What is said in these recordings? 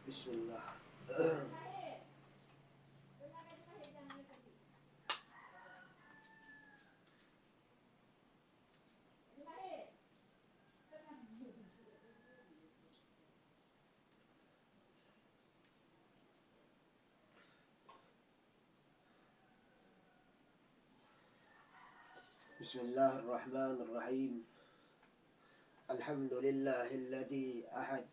Bismillah. Bismillahirrahmanirrahim. Alhamdulillahilladzi ahad,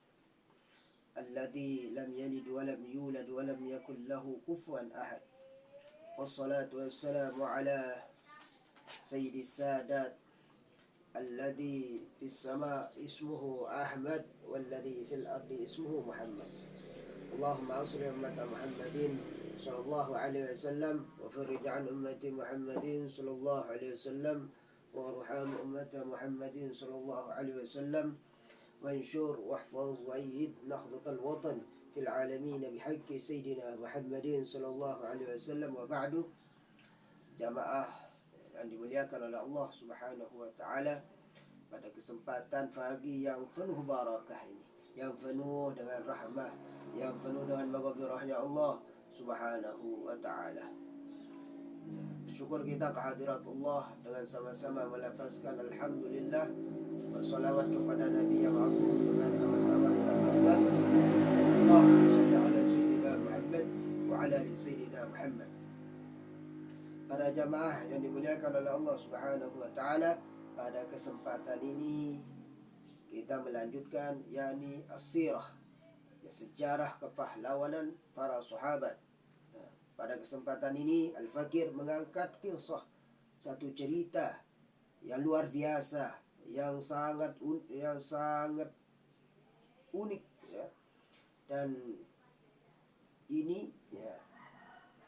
alladzi lam yalid wa lam yulad wa lam yakul lahu kufuwan ahad. Wassalatu wassalamu ala sayyidis sadat, alladzi fis sama ismuhu Ahmad walladzi fil ardi ismuhu Muhammad. Allahumma asli ummata Muhammadin sallallahu alaihi wasallam wa farij an ummati Muhammadin sallallahu alaihi wasallam wa arham ummata Muhammadin sallallahu alaihi wasallam wa انشر واحفظ وأيد نهضة الوطن في العالمين بحق سيدنا Muhammadin sallallahu alaihi wasallam. Wa ba'du. Jamaah yang dimuliakan oleh Allah Subhanahu wa taala, pada kesempatan pagi yang penuh barakah ini, yang penuh dengan rahmah, yang penuh dengan maghfirahnya Allah Subhanahu wa taala, bersyukur kita kehadirat Allah dengan sama-sama melafazkan alhamdulillah, bersolawat kepada Nabi yang agung dengan sama-sama melafazkan Allahumma shalli ala sayyidina Muhammad wa ala ali sayyidina Muhammad. Para jamaah yang dimuliakan oleh Allah Subhanahu wa taala, pada kesempatan ini kita melanjutkan yakni as-sirah, ya, sejarah kepahlawanan para sahabat. Pada kesempatan ini Al-Fakir mengangkat kisah satu cerita yang luar biasa, yang sangat unik, ya. Dan ini, ya,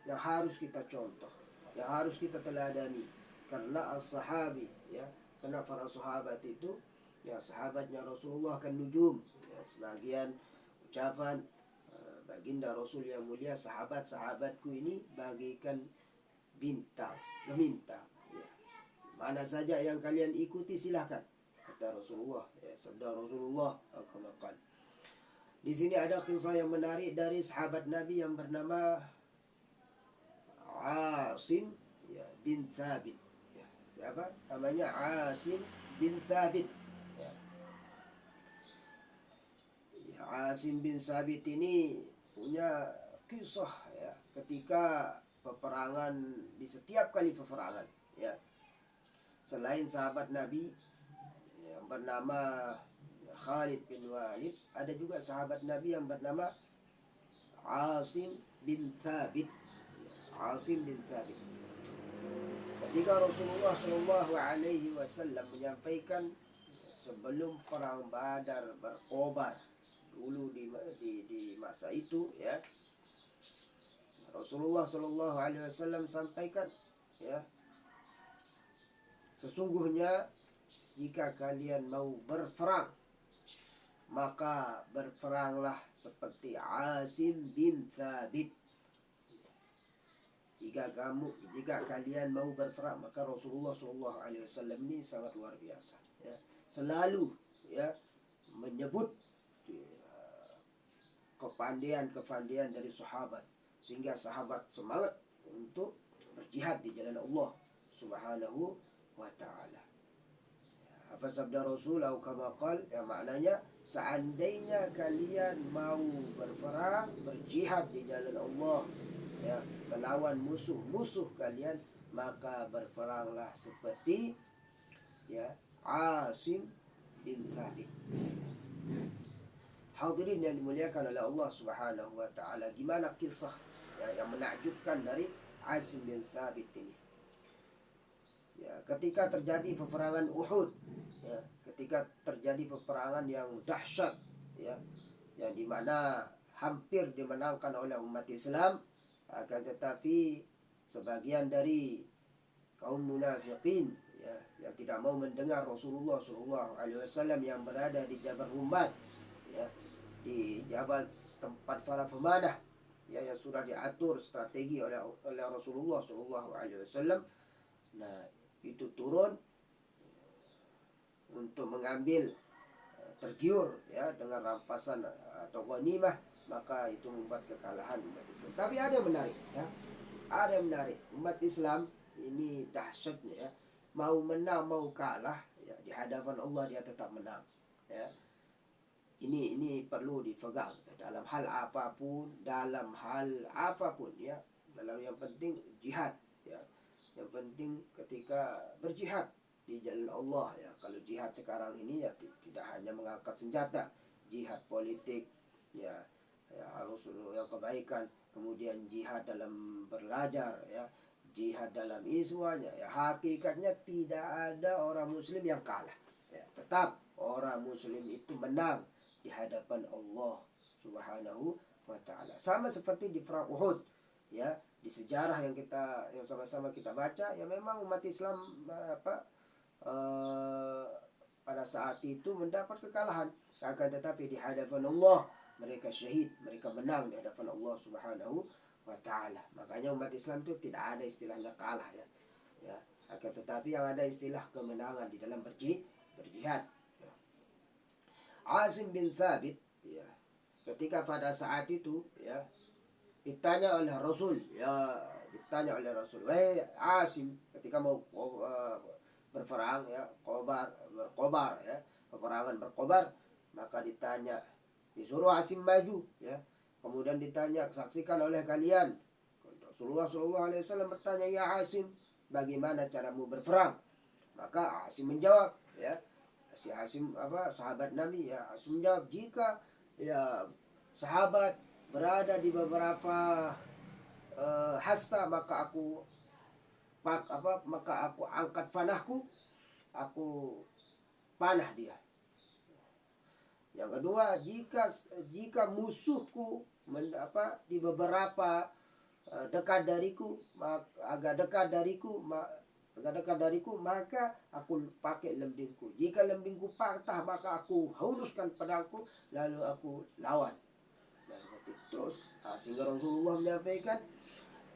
yang harus kita contoh, yang harus kita teladani, karena as-sahabi, ya, karena para sahabat itu, ya, sahabatnya Rasulullah kan nujum, ya, sebagian ucapan baginda Rasul yang mulia, sahabat-sahabatku ini bagaikan bintang gemintang, ya. Mana saja yang kalian ikuti silahkan, kata Rasulullah, ya, sabda Rasulullah kama qala. Di sini ada kisah yang menarik dari sahabat Nabi yang bernama Asim, ya, bin Thabit, ya. Siapa namanya? Asim bin Thabit, ya. Asim bin Thabit ini punya kisah, ya, ketika peperangan, di setiap kali peperangan, ya, selain sahabat Nabi yang bernama Khalid bin Walid, ada juga sahabat Nabi yang bernama Asim bin Thabit, Asim bin Thabit. Ketika Rasulullah Shallallahu Alaihi Wasallam menyampaikan sebelum perang Badar berkobar dulu di masa itu, ya, Rasulullah Shallallahu Alaihi Wasallam sampaikan, ya, sesungguhnya jika kalian mau berperang, maka berperanglah seperti Asim bin Thabit. Jika kalian mau berperang, maka Rasulullah Shallallahu Alaihi Wasallam ini sangat luar biasa, ya, selalu, ya, menyebut kepandaian dari sahabat, sehingga sahabat semangat untuk berjihad di jalan Allah Subhanahu wa taala. Apa sabda Rasul atau kama qala, ya, maknanya seandainya kalian mau berperang, berjihad di jalan Allah, ya, melawan musuh-musuh kalian, maka berperanglah seperti, ya, Asim bin Thabit. Hadirin yang dimuliakan oleh Allah Subhanahu wa taala, gimana kisah, ya, yang menakjubkan dari Asim bin Thabit ini? Ya, ketika terjadi peperangan Uhud, ya, ketika terjadi peperangan yang dahsyat, ya, yang dimana hampir dimenangkan oleh umat Islam, akan tetapi sebagian dari kaum munafikin, ya, yang tidak mau mendengar Rasulullah Shallallahu Alaihi Wasallam yang berada di Jabal Rumbat, ya, di Jabal tempat para pemanah, ya, yang sudah diatur strategi oleh Rasulullah Shallallahu Alaihi Wasallam. Nah, itu turun untuk mengambil tergiur ya dengan rampasan atau ghanimah, maka itu membuat kekalahan umat Islam. Tapi ada yang menarik ya. Ada yang menarik. Umat Islam ini dahsyatnya ya. Mau menang mau kalah ya, di hadapan Allah dia tetap menang. Ya. Ini perlu dipegang dalam hal apapun, ya. Dalam yang penting jihad ya. Yang penting ketika berjihad di jalan Allah ya. Kalau jihad sekarang ini ya tidak hanya mengangkat senjata, jihad politik ya, harus yang kebaikan, kemudian jihad dalam belajar ya, jihad dalam ini semuanya ya. Hakikatnya tidak ada orang muslim yang kalah ya. Tetap orang muslim itu menang di hadapan Allah Subhanahu wa taala. Sama seperti di perang Uhud ya, di sejarah yang sama-sama kita baca ya, memang umat Islam pada saat itu mendapat kekalahan, akan tetapi di hadapan Allah mereka syahid, mereka menang di hadapan Allah Subhanahu wa taala. Makanya umat Islam itu tidak ada istilahnya kalah ya. Ya, akan tetapi yang ada istilah kemenangan di dalam berjihad. Ya. Asim bin Thabit ya, ketika pada saat itu ya ditanya oleh Rasul ya, wahai Asim, ketika mau berperang ya, berkobar ya, peperangan berkobar, maka ditanya, disuruh Asim maju ya, kemudian ditanya, saksikan oleh kalian. Rasulullah SAW bertanya, ya Asim, bagaimana caramu berperang? Maka Asim menjawab ya, si Asim sahabat Nabi ya, Asim menjawab, jika ya sahabat berada di beberapa hasta, maka aku angkat panahku, aku panah dia. Yang kedua, jika musuhku di beberapa agak dekat dariku, maka aku pakai lembingku. Jika lembingku patah, maka aku hunuskan pedangku, lalu aku lawan. Nah, seperti terus sehingga Rasulullah menyampaikan,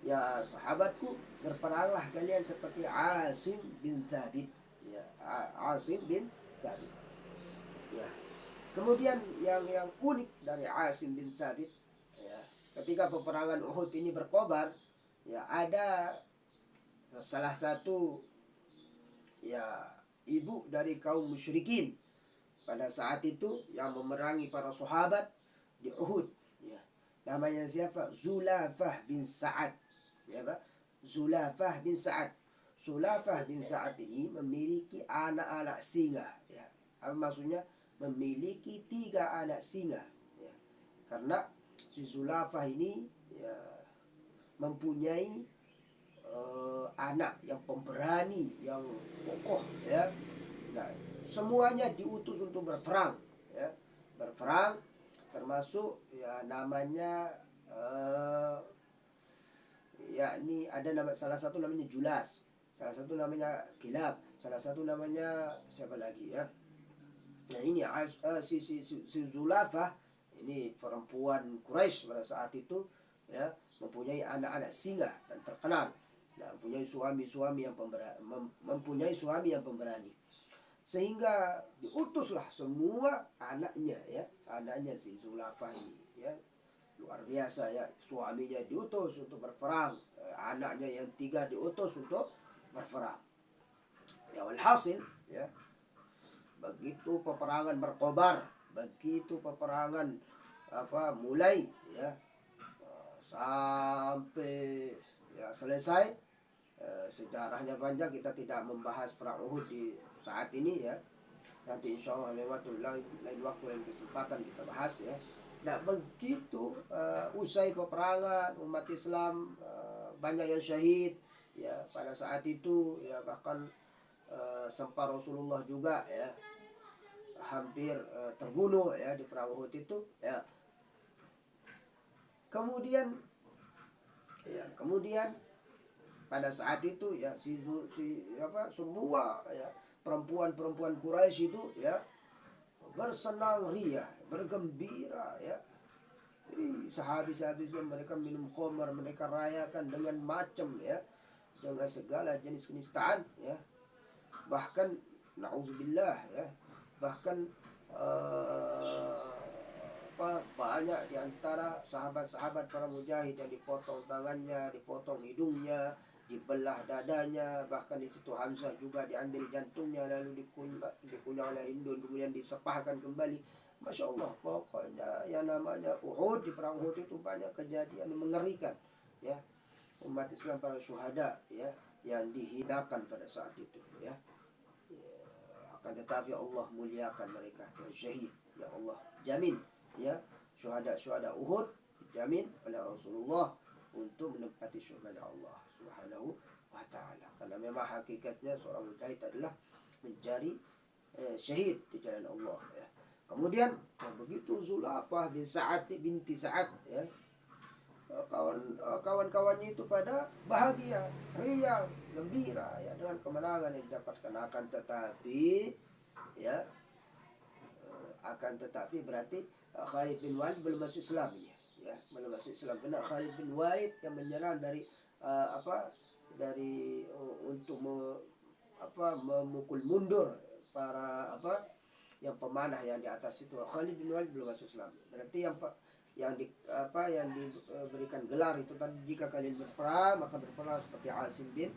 ya sahabatku, berperanglah kalian seperti Asim bin Thabit ya, Asim bin Thabit ya. Kemudian yang unik dari Asim bin Thabit ya, ketika peperangan Uhud ini berkobar ya, ada salah satu ya ibu dari kaum musyrikin pada saat itu yang memerangi para sahabat di Uhud ya. Namanya siapa? Zulafah bin Sa'ad ya, Pak. Zulafah bin Sa'ad. Zulafah bin Sa'ad ini memiliki anak-anak singa ya. Apa maksudnya? Memiliki 3 anak singa ya. Karena si Zulafah ini ya mempunyai anak yang pemberani, yang kokoh ya. Nah, semuanya diutus untuk berperang ya. Berperang termasuk ya namanya yakni ada salah satu namanya Julas, salah satu namanya Kilab, salah satu namanya siapa lagi ya. Nah ini si Zulafah ini perempuan Quraisy pada saat itu ya, mempunyai anak-anak singa dan terkenal. Nah, mempunyai suami yang pemberani. Sehingga diutuslah semua anaknya ya, anaknya si Zulafah ini ya. Luar biasa ya, suaminya diutus untuk berperang, anaknya yang 3 diutus untuk berperang. Ya walhasil ya, begitu peperangan berkobar, begitu peperangan mulai ya, sampai ya selesai. Sejarahnya panjang, kita tidak membahas perang Uhud di saat ini ya. Nanti insya Allah lain waktu, lain kesempatan kita bahas ya. Nah begitu usai peperangan, umat Islam banyak yang syahid ya pada saat itu ya, bahkan sempat Rasulullah juga ya hampir terbunuh ya di perang Uhud itu ya. Kemudian pada saat itu ya semua ya perempuan Quraisy itu ya bersenang ria, bergembira ya. Sehabis-habisnya mereka minum khamar, mereka rayakan dengan macam ya, dengan segala jenis kenistaan ya. Bahkan na'udzubillah ya, bahkan banyak di antara sahabat-sahabat para mujahid yang dipotong tangannya, dipotong hidungnya, dibelah dadanya, bahkan di situ Hamzah juga diambil jantungnya lalu dikunyah oleh Hindun, kemudian disepahkan kembali. Masya Allah, pokoknya yang namanya Uhud, di perang Uhud itu banyak kejadian yang mengerikan, ya, umat Islam para syuhada, ya, yang dihinakan pada saat itu, ya. Akan tetapi Allah muliakan mereka, ya, syahid, ya Allah jamin, ya, syuhada Uhud dijamin oleh Rasulullah untuk menempati surga Allah Subhanahu wa taala. Karena memang hakikatnya seorang mujahid adalah mencari syahid di jalan Allah, ya. Kemudian begitu Zulafah binti Sa'ad, ya, kawan-kawannya itu pada bahagia, riang, gembira, ya, dengan kemenangan yang didapatkan. Akan tetapi berarti Khalid bin Walid belum masuk Islam, ya, belum masuk Islam. Benar, Khalid bin Walid yang menyerang dari untuk memukul mundur para yang pemanah yang di atas itu. Khalid bin Walid belum masuk Islam. Berarti yang diberikan gelar itu tadi, jika kalian berperang maka berperang seperti Asim bin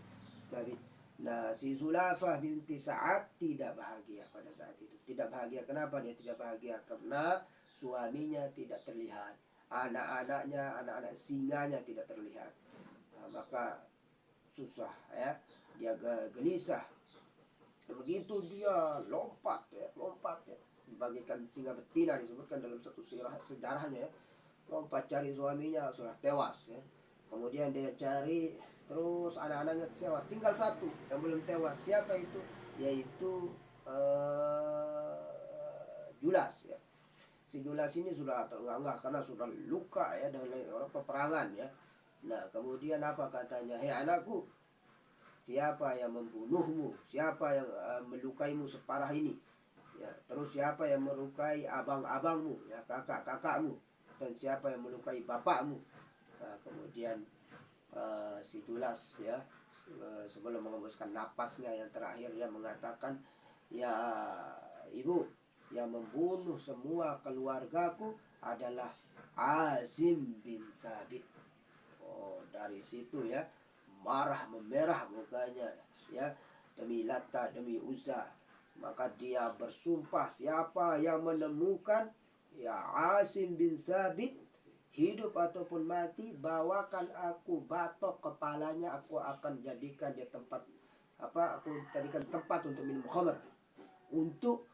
Thabit. Nah, si Zulafah binti Sa'ad tidak bahagia pada saat itu. Tidak bahagia. Kenapa dia tidak bahagia? Karena suaminya tidak terlihat, anak-anak singanya tidak terlihat. Nah, maka susah, ya, dia gelisah. Begitu dia lompat, ya. Bagikan singa betina disebutkan dalam satu sejarahnya, ya. Lompat cari suaminya, sudah tewas, ya. Kemudian dia cari terus, anak-anaknya tewas, tinggal satu yang belum tewas. Siapa itu? Yaitu Julas, ya. Si Julas ini sudah terenggah karena sudah luka, ya, dengan orang peperangan, ya. Nah, kemudian apa katanya? Hei anakku, siapa yang membunuhmu? Siapa yang melukaimu separah ini? Ya, terus siapa yang melukai abang-abangmu, ya, kakak-kakakmu? Dan siapa yang melukai bapakmu? Nah, kemudian si Julas, ya, sebelum mengembuskan napasnya yang terakhir, dia mengatakan, ya ibu, yang membunuh semua keluargaku adalah Asim bin Thabit. Oh, dari situ, ya, memerah mukanya, ya, demi Lata, demi Uzza. Maka dia bersumpah, siapa yang menemukan, ya, Asim bin Thabit hidup ataupun mati, bawakan aku batok kepalanya, aku akan jadikan dia tempat untuk minum khamr, untuk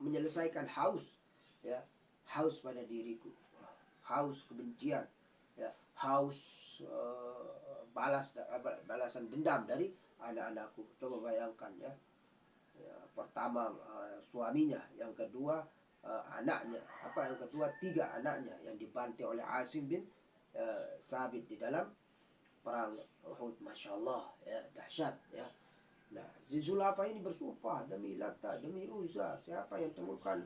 menyelesaikan haus, ya, haus pada diriku, haus kebencian, ya, haus balasan dendam dari anak-anakku. Coba bayangkan, ya. Ya, pertama suaminya, yang kedua anaknya, yang kedua 3 anaknya yang dibantai oleh Asim bin Thabit di dalam perang Uhud. Masya Allah, ya, dahsyat, ya. Nah, Zulafah ini bersumpah, demi Lata, demi Uzza, siapa yang temukan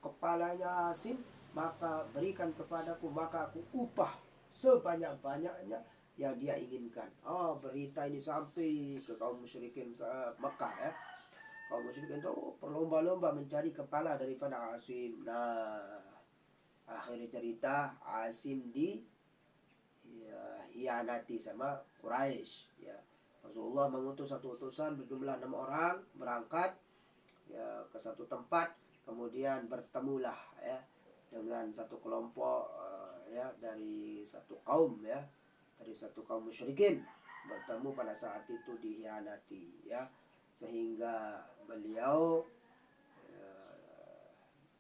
kepalanya Asim, maka berikan kepadaku, maka aku upah sebanyak-banyaknya yang dia inginkan. Berita ini sampai ke kaum musyrikin ke Mekah, ya. Kaum musyrikin itu berlomba-lomba mencari kepala daripada Asim. Nah, akhirnya cerita Asim hianati sama Quraisy, ya. Rasulullah mengutus satu utusan berjumlah 6 orang berangkat, ya, ke satu tempat. Kemudian bertemulah, ya, dengan satu kelompok, ya, dari satu kaum, ya, dari satu kaum musyrikin. Bertemu pada saat itu dihianati, ya, sehingga beliau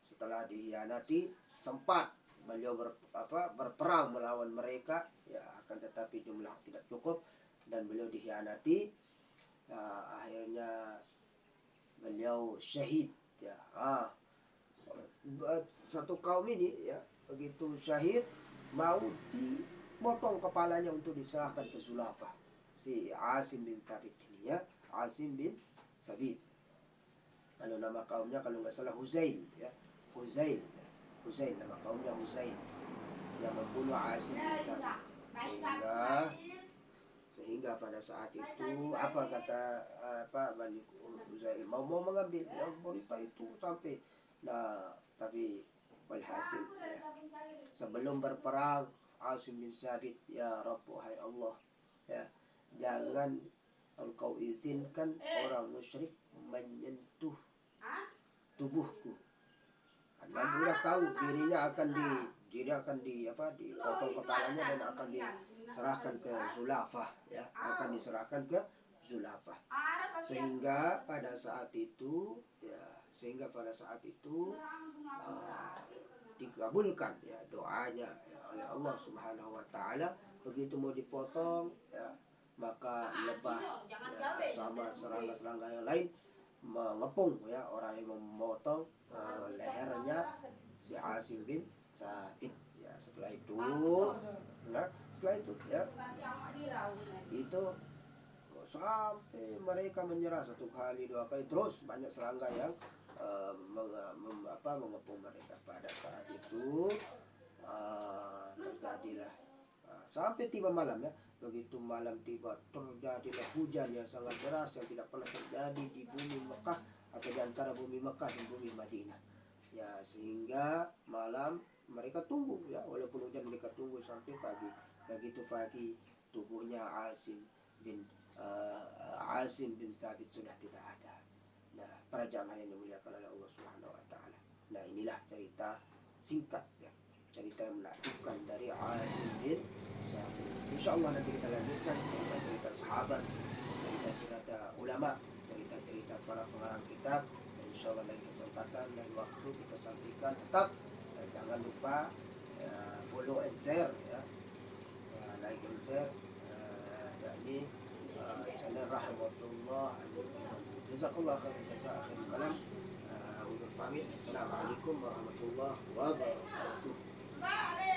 setelah dihianati sempat beliau berperang melawan mereka, ya, akan tetapi jumlah tidak cukup dan beliau dihianati. Akhirnya beliau syahid, ya. Satu kaum ini, ya, begitu syahid mau dipotong kepalanya untuk diserahkan ke Zulafah, si Asim bin Thabit ini, ya, Asim bin Thabit. Lalu nama kaumnya kalau nggak salah Huzail, ya, Huzail nama kaumnya Huzail, yang membunuh Asim bin Thabit. Sehingga pada saat itu apa kata Bani Uzail mau mengambil yang berita itu sampai tapi walhasil ya, sebelum berperang Asim bin Sabit, ya Rabb, wahai Allah, ya jangan engkau izinkan orang musyrik menyentuh tubuhku, karena dia tahu dirinya akan dipotong kepalanya dan akan diserahkan ke Zulafah, ya akan diserahkan ke Zulafah. Sehingga pada saat itu dikabulkan ya doanya ya, oleh Allah Subhanahu wa taala. Begitu mau dipotong ya, maka lebah ya, bersama serangga-serangga yang lain mengepung ya orang yang memotong lehernya si Asim bin Sabit ya. Setelah itu ya itu sampai mereka menyerah 1 kali 2 kali, terus banyak serangga yang mengepung mereka. Pada saat itu terjadilah sampai tiba malam ya. Begitu malam tiba, terjadilah hujan yang sangat deras yang tidak pernah terjadi di bumi Mekah atau di antara bumi Mekah dan bumi Madinah ya. Sehingga malam mereka tunggu ya, walaupun hujan mereka tunggu sampai pagi. Begitu pagi, tubuhnya Asim bin Thabit sudah tidak ada. Nah, para jamaah yang dimuliakan oleh Allah Subhanahu wa taala. Nah, inilah cerita singkat ya, cerita yang menakjubkan dari Asim bin Thabit. Insyaallah nanti kita lanjutkan cerita sahabat, cerita ulama, cerita para pengarang kitab. Insyaallah lain kesempatan dan waktu kita sampaikan. Tetap jangan lupa follow and share ya, like and share yakni channel Rahmatullah. Jazakallah khair jazaa akhir kalam. Undur pamit. Assalamualaikum warahmatullahi wabarakatuh.